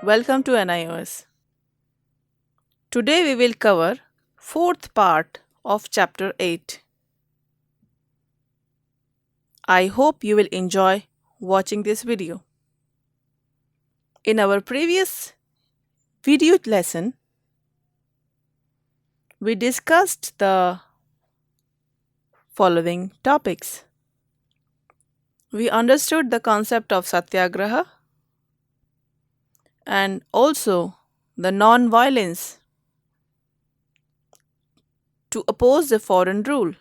Welcome to NIOS. Today we will cover fourth part of chapter 8. I hope you will enjoy watching this video. In our previous video lesson, we discussed the following topics. We understood the concept of satyagraha and also the non-violence to oppose the foreign rule.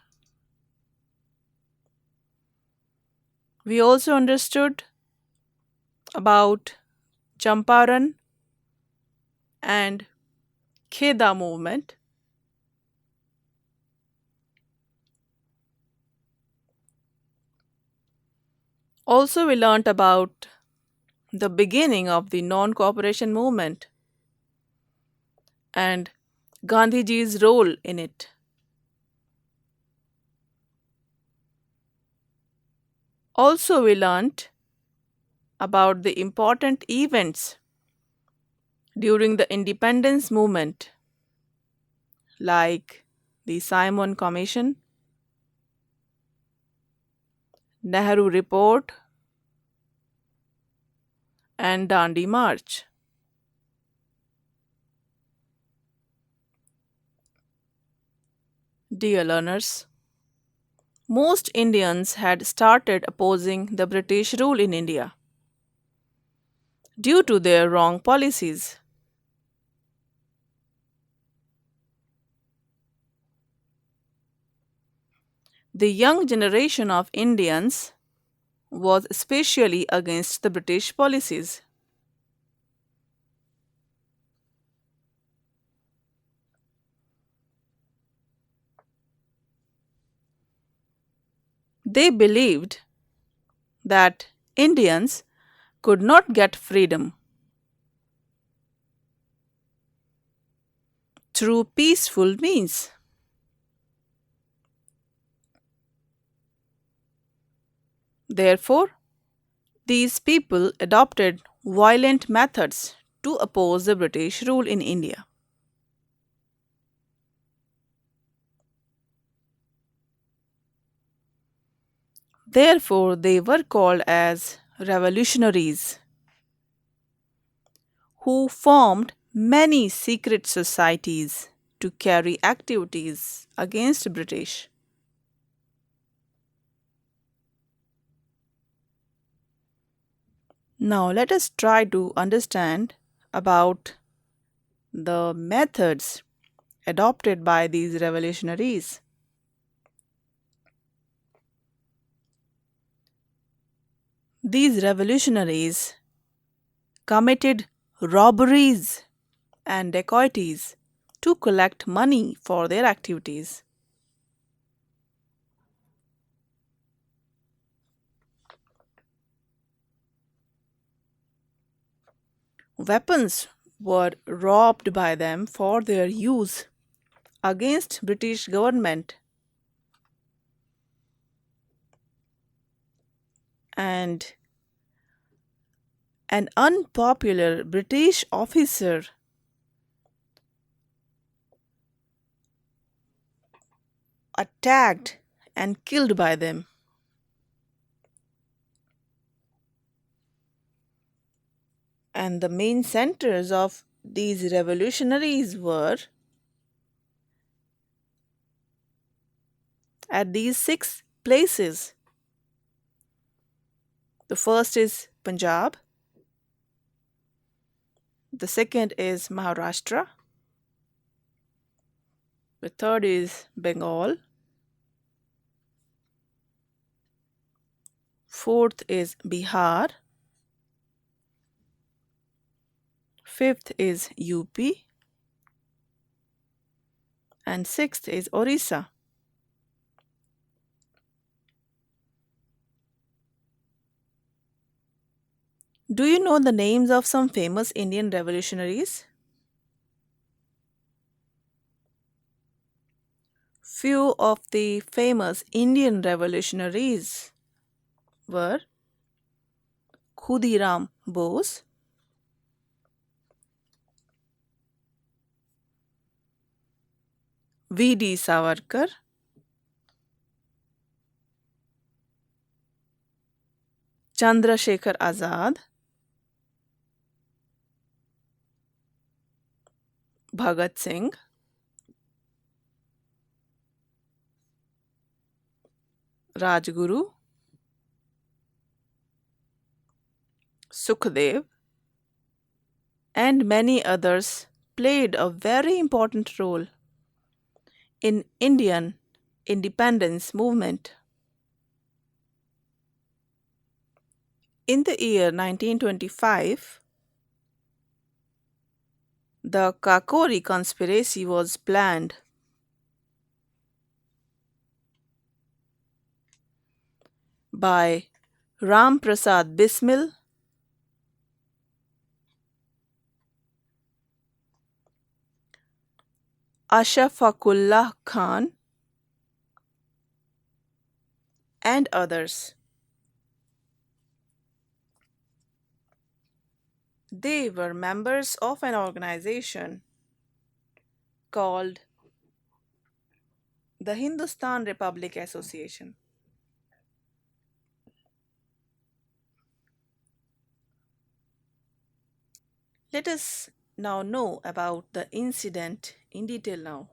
We also understood about Champaran and Kheda movement. Also, we learnt about the beginning of the non cooperation movement and Gandhiji's role in it. Also, we learnt about the important events during the independence movement, like the Simon Commission, Nehru Report, and Dandi March. Dear learners, most Indians had started opposing the British rule in India due to their wrong policies. The young generation of Indians was especially against the British policies. They believed that Indians could not get freedom through peaceful means. Therefore, these people adopted violent methods to oppose the British rule in India. Therefore, they were called as revolutionaries who formed many secret societies to carry activities against British. Now let us try to understand about the methods adopted by these revolutionaries. These revolutionaries committed robberies and dacoities to collect money for their activities. Weapons were robbed by them for their use against British government, and an unpopular British officer attacked and killed by them. And the main centers of these revolutionaries were at these six places. The first is Punjab, the second is Maharashtra, the third is Bengal, fourth is Bihar, fifth is UP, and sixth is Orissa. Do you know the names of some famous Indian revolutionaries? Few of the famous Indian revolutionaries were Khudiram Bose, V.D. Savarkar, Chandrasekhar Azad, Bhagat Singh, Rajguru, Sukhdev, and many others played a very important role in Indian independence movement. In the year 1925, the Kakori conspiracy was planned by Ram Prasad Bismil, Ashfakullah Khan, and others. They were members of an organization called the Hindustan Republic Association. Let us now know about the incident in detail now.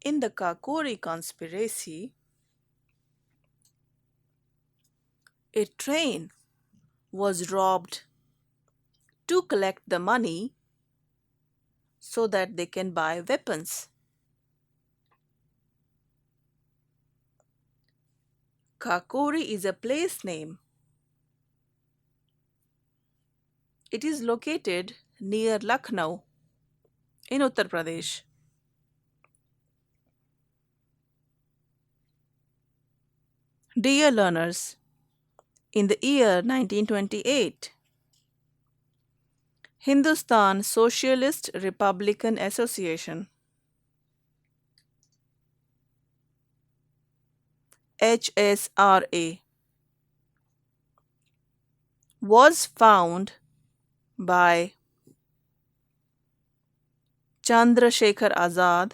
In the Kakori conspiracy, a train was robbed to collect the money so that they can buy weapons. Kakori is a place name. It is located near Lucknow in Uttar Pradesh. Dear learners, in the year 1928, Hindustan Socialist Republican Association HSRA was found by Chandrasekhar Azad,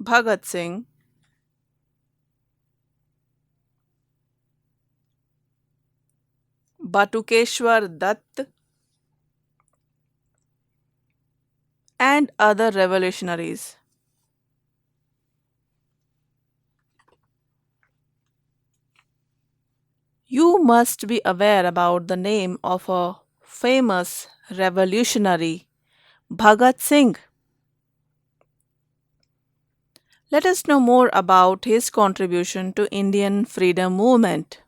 Bhagat Singh, Batukeshwar Dutt, and other revolutionaries. You must be aware about the name of a famous revolutionary, Bhagat Singh. Let us know more about his contribution to Indian freedom movement.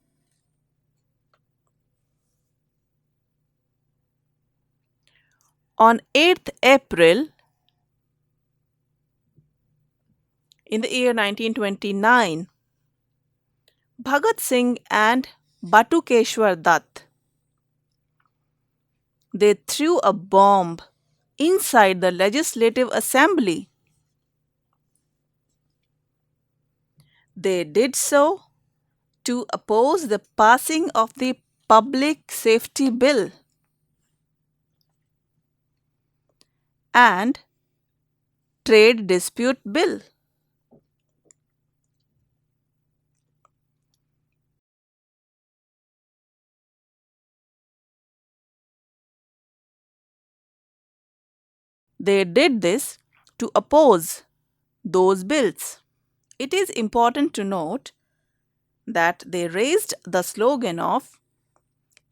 On 8th April in the year 1929, Bhagat Singh and Batukeshwar Dutt, they threw a bomb inside the Legislative Assembly. They did so to oppose the passing of the Public Safety Bill and Trade Dispute Bill. They did this to oppose those bills. It is important to note that they raised the slogan of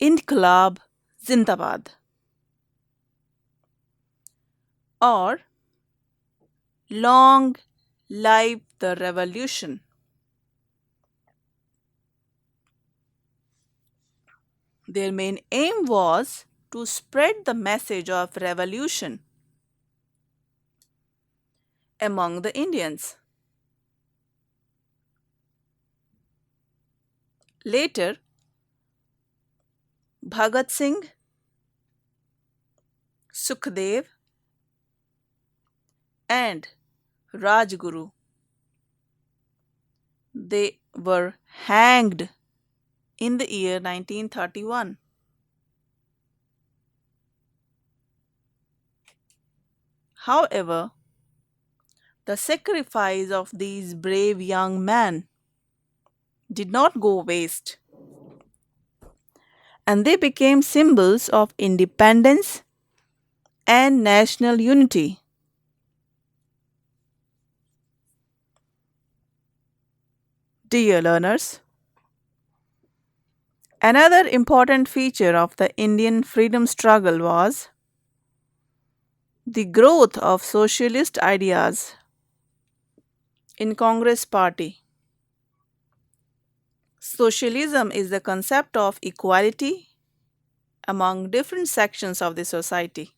Inqilab Zindabad or Long Live the Revolution. Their main aim was to spread the message of revolution among the Indians. Later, Bhagat Singh, Sukhdev, and Rajguru, they were hanged in the year 1931. However, the sacrifice of these brave young men did not go waste, and they became symbols of independence and national unity. Dear learners, another important feature of the Indian freedom struggle was the growth of socialist ideas in Congress party. Socialism is the concept of equality among different sections of the society.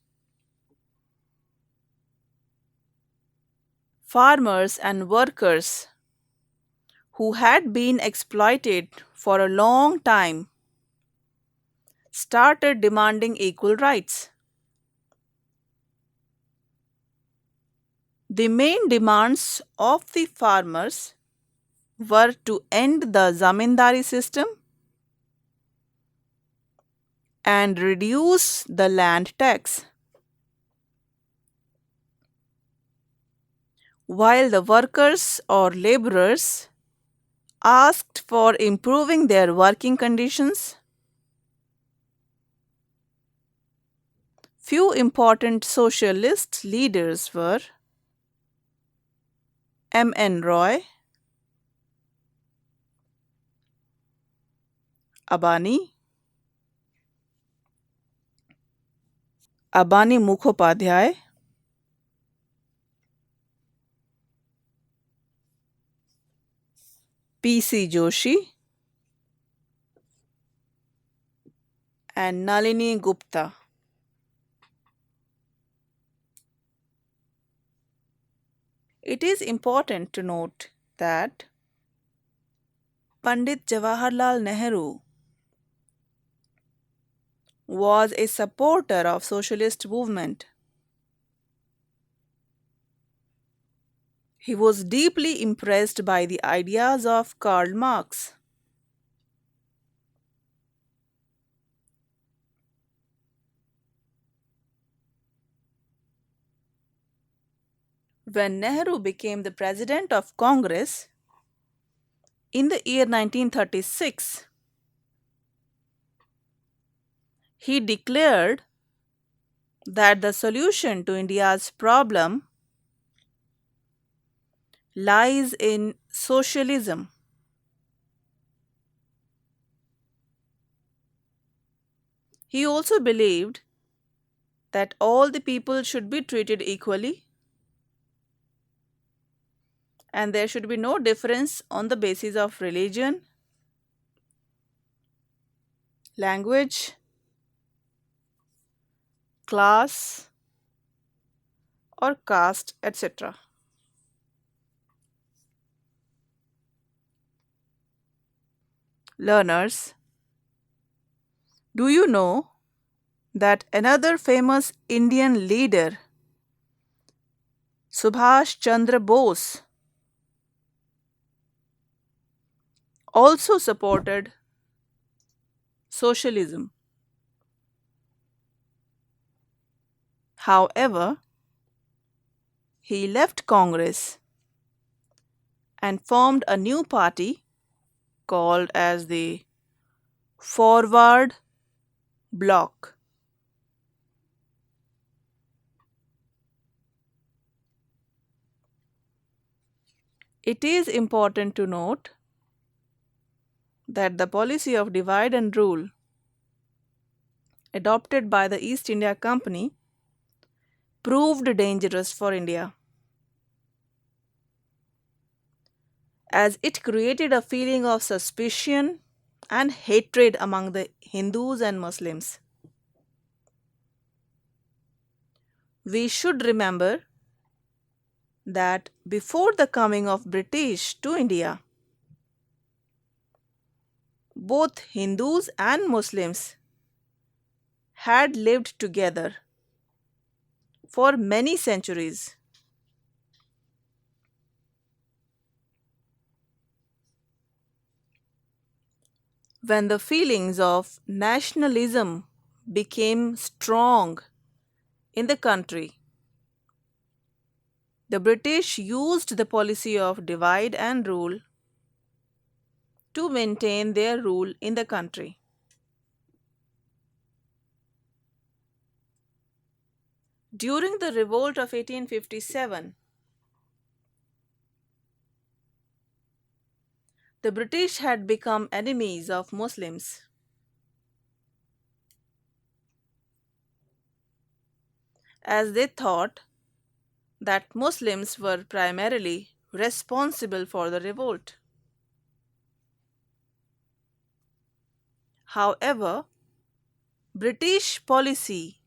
Farmers and workers who had been exploited for a long time started demanding equal rights. The main demands of the farmers were to end the zamindari system and reduce the land tax, while the workers or laborers asked for improving their working conditions. Few important socialist leaders were M. N. Roy, Abani, Abani Mukhopadhyay, P.C. Joshi, and Nalini Gupta. It is important to note that Pandit Jawaharlal Nehru was a supporter of socialist movement. He was deeply impressed by the ideas of Karl Marx. When Nehru became the president of Congress in the year 1936, he declared that the solution to India's problem lies in socialism. He also believed that all the people should be treated equally and there should be no difference on the basis of religion, language, class, or caste, etc. Learners, do you know that another famous Indian leader, Subhash Chandra Bose, also supported socialism? However, he left Congress and formed a new party called as the Forward Bloc. It is important to note that the policy of divide and rule adopted by the East India Company proved dangerous for India, as it created a feeling of suspicion and hatred among the Hindus and Muslims. We should remember that before the coming of British to India, both Hindus and Muslims had lived together for many centuries. When the feelings of nationalism became strong in the country, The British used the policy of divide and rule to maintain their rule in the country. During the revolt of 1857, the British had become enemies of Muslims as they thought that Muslims were primarily responsible for the revolt. However, British policy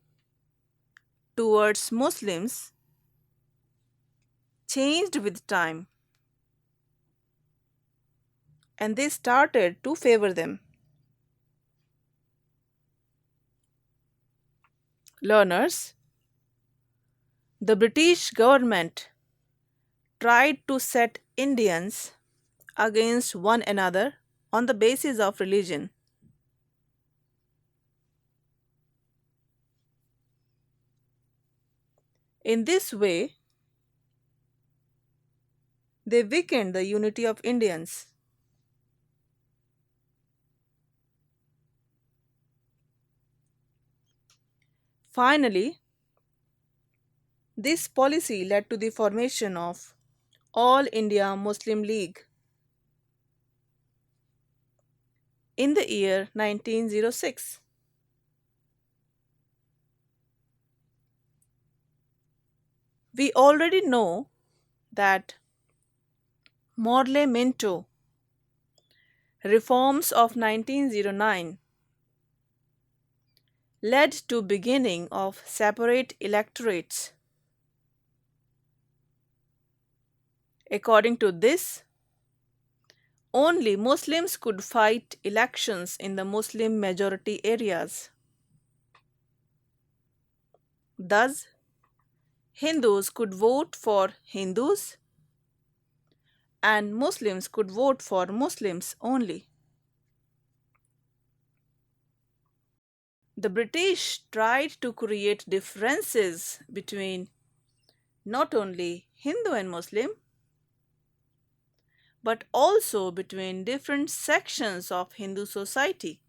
towards Muslims changed with time and they started to favor them. Learners, the British government tried to set Indians against one another on the basis of religion. In this way, they weakened the unity of Indians. Finally, this policy led to the formation of All India Muslim League in the year 1906. We already know that Morley Minto reforms of 1909 led to beginning of separate electorates. According to this, only Muslims could fight elections in the Muslim majority areas. Thus, Hindus could vote for Hindus and Muslims could vote for Muslims only. The British tried to create differences between not only Hindu and Muslim but also between different sections of Hindu society.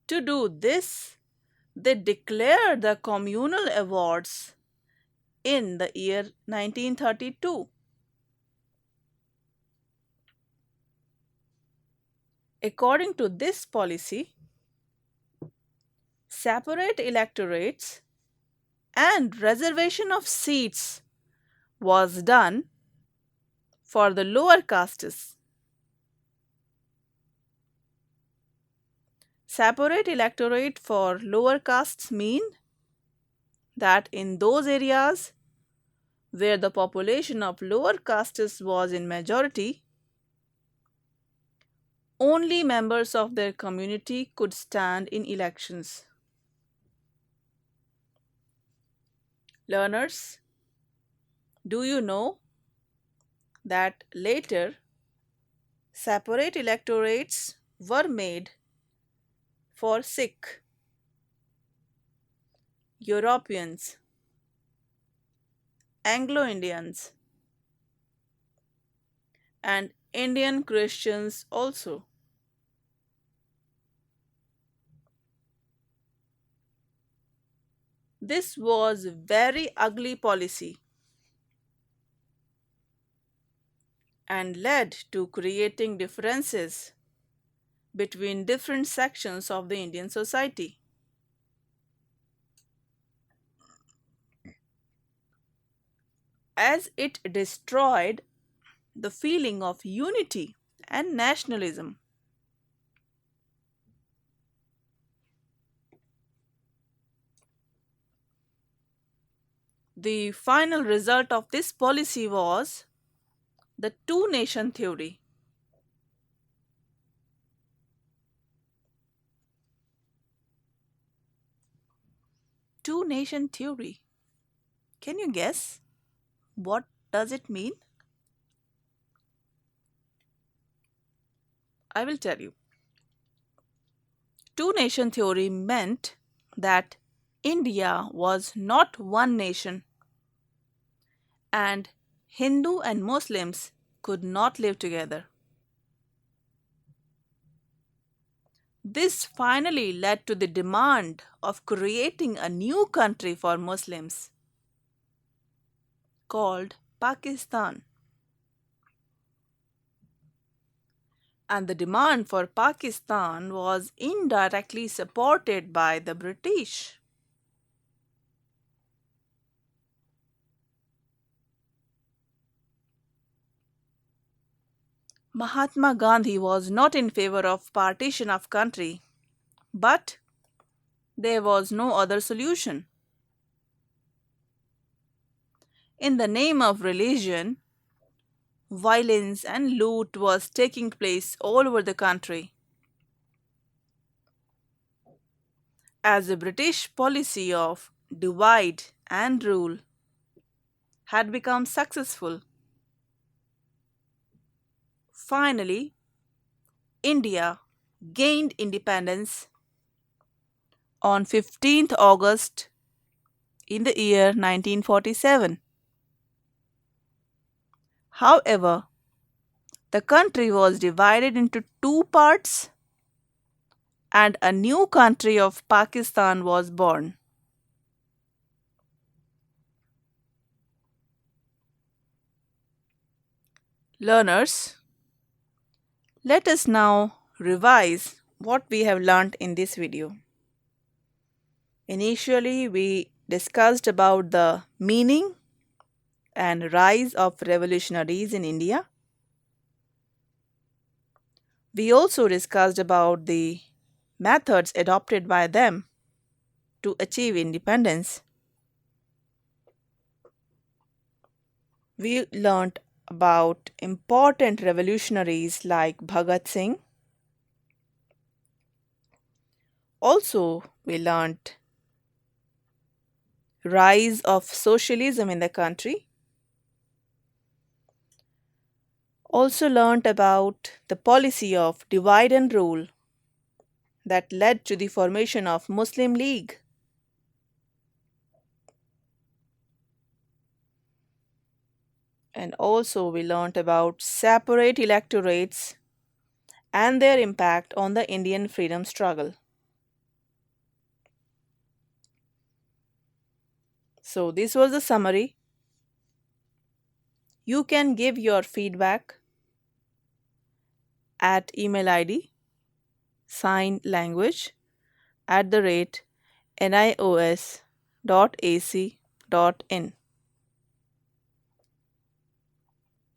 To do this, they declared the communal awards in the year 1932. According to this policy, separate electorates and reservation of seats was done for the lower castes. Separate electorate for lower castes mean that in those areas where the population of lower castes was in majority, only members of their community could stand in elections. Learners, do you know that later separate electorates were made for Sikh, Europeans, Anglo Indians, and Indian Christians also? This was very ugly policy and led to creating differences between different sections of the Indian society. As it destroyed the feeling of unity and nationalism. The final result of this policy was the two nation theory. Two nation theory. Can you guess what does it mean? I will tell you. Two nation theory meant that India was not one nation, and Hindu and Muslims could not live together. This finally led to the demand of creating a new country for Muslims called Pakistan. And the demand for Pakistan was indirectly supported by the British. Mahatma Gandhi was not in favor of partition of country, but there was no other solution. In the name of religion, violence and loot was taking place all over the country. As the British policy of divide and rule had become successful, finally, India gained independence on 15th August in the year 1947. However, the country was divided into two parts and a new country of Pakistan was born. Learners, let us now revise what we have learnt in this video. Initially, we discussed about the meaning and rise of revolutionaries in India. We also discussed about the methods adopted by them to achieve independence. We learnt about important revolutionaries like Bhagat Singh. Also, we learnt rise of socialism in the country. Also learnt about the policy of divide and rule that led to the formation of Muslim League. And also we learnt about separate electorates and their impact on the Indian freedom struggle. So this was the summary. You can give your feedback at email ID signlanguage@nios.ac.in.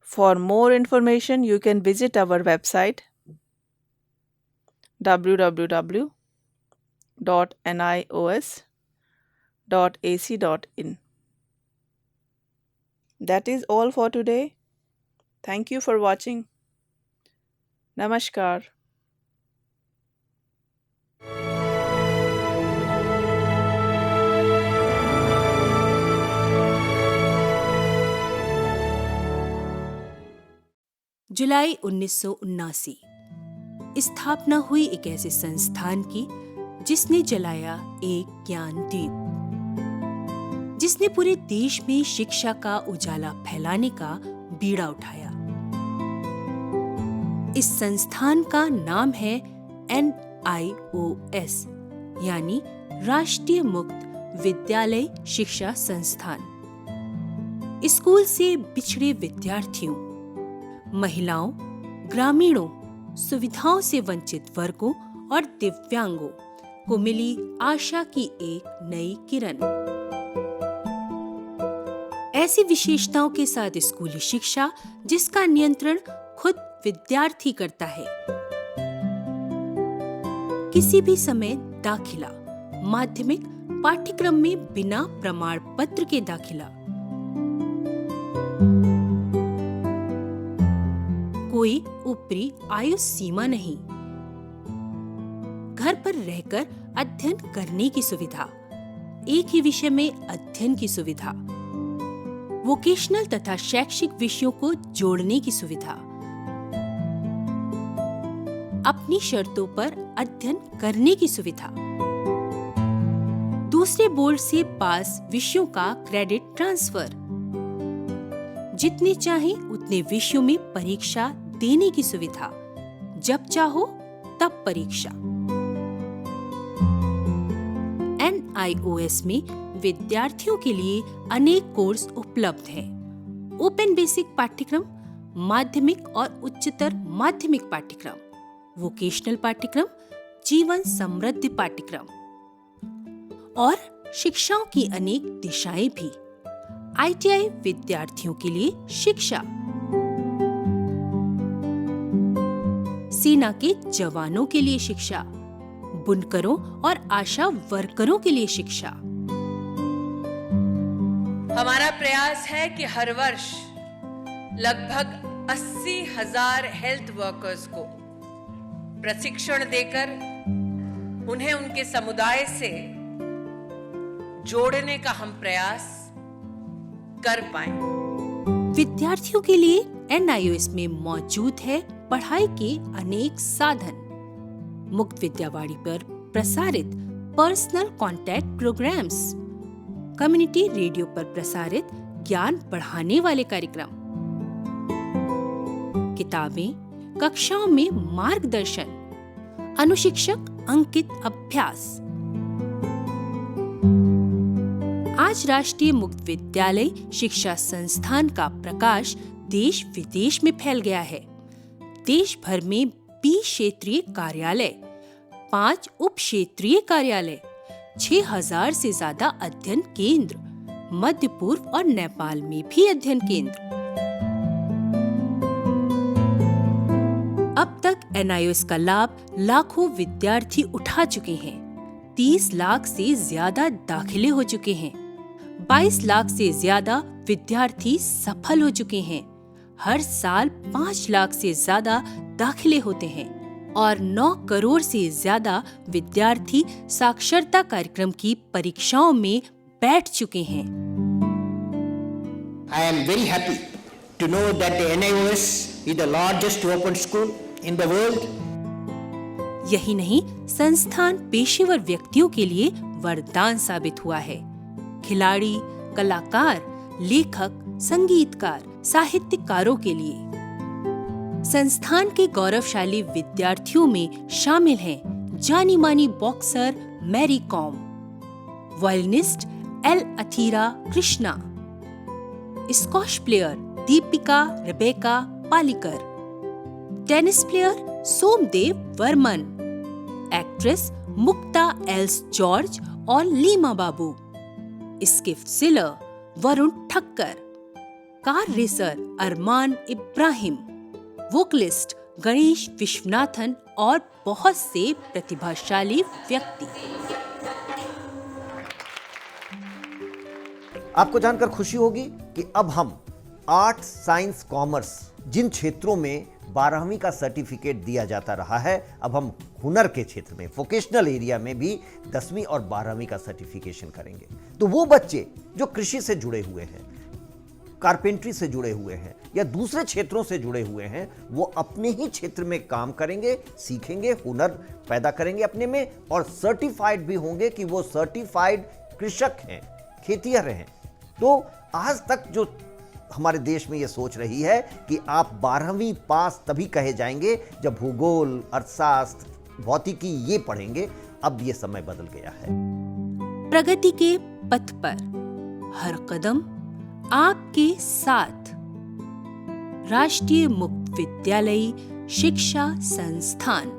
For more information, you can visit our website www.nios.ac.in. That is all for today. Thank you for watching. Namaskar. जुलाई 1979 स्थापना हुई एक ऐसे संस्थान की जिसने जलाया एक ज्ञान दीप, जिसने पूरे देश में शिक्षा का उजाला फैलाने का बीड़ा उठाया। इस संस्थान का नाम है NIOS यानी राष्ट्रीय मुक्त विद्यालय शिक्षा संस्थान। स्कूल से बिछड़े विद्यार्थियों, महिलाओं, ग्रामीणों, सुविधाओं से वंचित वर्गों और दिव्यांगों को मिली आशा की एक नई किरण। ऐसी विशेषताओं के साथ स्कूली शिक्षा जिसका नियंत्रण खुद विद्यार्थी करता है। किसी भी समय दाखिला माध्यमिक पाठ्यक्रम में बिना प्रमाण पत्र के दाखिला, कोई ऊपरी आयु सीमा नहीं, घर पर रहकर अध्ययन करने की सुविधा, एक ही विषय में अध्ययन की सुविधा, वोकेशनल तथा शैक्षिक विषयों को जोड़ने की सुविधा, अपनी शर्तों पर अध्ययन करने की सुविधा। दूसरे बोर्ड से पास विषयों का क्रेडिट ट्रांसफर, जितने चाहे उतने विषयों में परीक्षा देने की सुविधा, जब चाहो तब परीक्षा। NIOS में विद्यार्थियों के लिए अनेक कोर्स उपलब्ध हैं। ओपन बेसिक पाठ्यक्रम, माध्यमिक और उच्चतर माध्यमिक पाठ्यक्रम, वोकेशनल पाठ्यक्रम, जीवन समृद्धि पाठ्यक्रम और शिक्षाओं की अनेक दिशाएं भी। ITI विद्यार्थियों के लिए शिक्षा, सेना के जवानों के लिए शिक्षा, बुनकरों और आशा वर्करों के लिए शिक्षा। हमारा प्रयास है कि हर वर्ष लगभग 80,000 हेल्थ वर्कर्स को प्रशिक्षण देकर उन्हें उनके समुदाय से जोड़ने का हम प्रयास कर पाएं। विद्यार्थियों के लिए NIOS में मौजूद है पढ़ाई के अनेक साधन। मुक्त विद्यावाणी पर प्रसारित personal contact programmes, community radio पर प्रसारित ज्ञान बढ़ाने वाले कार्यक्रम, किताबें, कक्षाओं में मार्गदर्शन, अनुशिक्षक अंकित अभ्यास। आज राष्ट्रीय मुक्त विद्यालय शिक्षा संस्थान का प्रकाश देश विदेश में फैल गया है। देश भर में 20 क्षेत्रीय कार्यालय, 5 उप क्षेत्रीय कार्यालय, 6,000 से ज्यादा अध्ययन केंद्र, मध्य पूर्व और नेपाल में भी अध्ययन केंद्र। अब तक NIOS का लाभ लाखों विद्यार्थी उठा चुके हैं। 30 लाख से ज्यादा दाखिले हो चुके हैं। 22 लाख से ज्यादा विद्यार्थी सफल हो चुके हैं। हर साल 5 लाख से ज्यादा दाखिले होते हैं और 9 करोड़ से ज्यादा विद्यार्थी साक्षरता कार्यक्रम की परीक्षाओं में बैठ चुके हैं। I am very happy to know that the NIOS is the largest open school in the world. यही नहीं, संस्थान पेशेवर व्यक्तियों के लिए वरदान साबित हुआ है। खिलाड़ी, कलाकार, लेखक, संगीतकार, साहित्यकारों के लिए। संस्थान के गौरवशाली विद्यार्थियों में शामिल हैं जानी मानी boxer Mary Kom, violinist L Athira Krishna, squash player Deepika Rebecca Pallikal, tennis player Somdev Varman, actress Muktha Elsa George और Leema Babu, skiff sailor Varun Thakkar, car racer Armaan Ibrahim, vocalist Ganesh Vishwanathan और बहुत से प्रतिभाशाली व्यक्ति। आपको जानकर खुशी होगी कि अब हम आर्ट्स, साइंस, कॉमर्स जिन क्षेत्रों में 12वीं का सर्टिफिकेट दिया जाता रहा है, अब हम हुनर के क्षेत्र में, वोकेशनल एरिया में भी 10वीं और 12वीं का सर्टिफिकेशन करेंगे। तो वो बच्चे जो कृषि से जुड़े हुए हैं, कारपेंट्री से जुड़े हुए हैं या दूसरे क्षेत्रों से जुड़े हुए हैं, वो अपने ही क्षेत्र में काम करेंगे, सीखेंगे, हुनर पैदा करेंगे अपने में और सर्टिफाइड भी होंगे कि वो सर्टिफाइड कृषक हैं, खेतिहर हैं। तो आज तक जो हमारे देश में ये सोच रही है कि आप 12वीं पास तभी कहे जाएंगे जब भूगोल, अर्थशास्त्र, भौतिकी ये पढ़ेंगे, अब ये समय बदल गया है। प्रगति के पथ पर हर कदम आपके साथ। राष्ट्रीय मुक्त विद्यालय शिक्षा संस्थान।